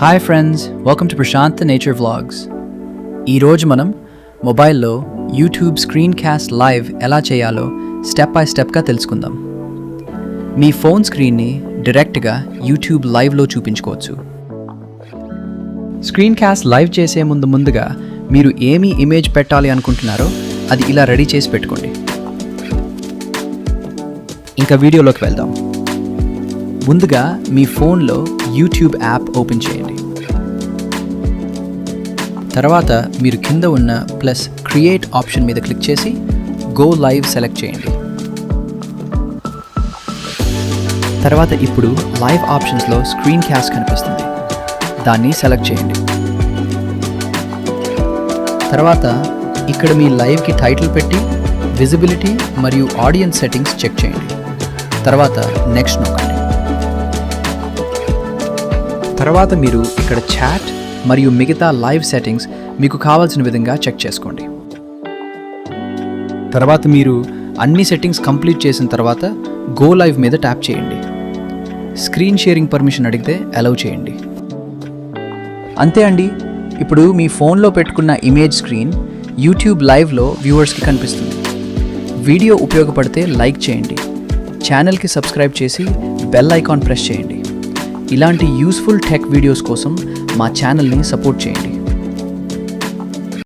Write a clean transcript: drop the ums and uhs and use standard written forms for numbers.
Hi friends, welcome to Prashant the nature vlogs. ఈరోజు మనం మొబైల్లో యూట్యూబ్ స్క్రీన్ కాస్ట్ లైవ్ ఎలా చేయాలో స్టెప్ బై స్టెప్గా తెలుసుకుందాం. మీ ఫోన్ స్క్రీన్ని డైరెక్ట్గా యూట్యూబ్ లైవ్లో చూపించుకోవచ్చు. స్క్రీన్ కాస్ట్ లైవ్ చేసే ముందుగా మీరు ఏమి ఇమేజ్ పెట్టాలి అనుకుంటున్నారో అది ఇలా రెడీ చేసి పెట్టుకోండి. ఇంకా వీడియోలోకి వెళ్దాం. ముందుగా మీ ఫోన్లో యూట్యూబ్ యాప్ ఓపెన్ చేయండి. తర్వాత మీరు కింద ఉన్న ప్లస్ క్రియేట్ ఆప్షన్ మీద క్లిక్ చేసి గో లైవ్ సెలెక్ట్ చేయండి. తర్వాత ఇప్పుడు లైవ్ ఆప్షన్స్లో స్క్రీన్ కాస్ట్ కనిపిస్తుంది, దాన్ని సెలెక్ట్ చేయండి. తర్వాత ఇక్కడ మీ లైవ్కి టైటిల్ పెట్టి విజిబిలిటీ మరియు ఆడియన్స్ సెట్టింగ్స్ చెక్ చేయండి. తర్వాత నెక్స్ట్ నొక్కండి. తర్వాత మీరు ఇక్కడ చాట్ మరియు మిగతా లైవ్ సెట్టింగ్స్ మీకు కావాల్సిన విధంగా చెక్ చేసుకోండి. తర్వాత మీరు అన్ని సెట్టింగ్స్ కంప్లీట్ చేసిన తర్వాత గో లైవ్ మీద ట్యాప్ చేయండి. స్క్రీన్ షేరింగ్ పర్మిషన్ అడిగితే అలౌ చేయండి. అంతే అండి, ఇప్పుడు మీ ఫోన్లో పెట్టుకున్న ఇమేజ్ స్క్రీన్ యూట్యూబ్ లైవ్లో వ్యూవర్స్కి కనిపిస్తుంది. వీడియో ఉపయోగపడితే లైక్ చేయండి, ఛానల్కి సబ్స్క్రైబ్ చేసి బెల్ ఐకాన్ ప్రెస్ చేయండి. ఇలాంటి యూస్ఫుల్ టెక్ వీడియోస్ కోసం మా ఛానల్ని సపోర్ట్ చేయండి.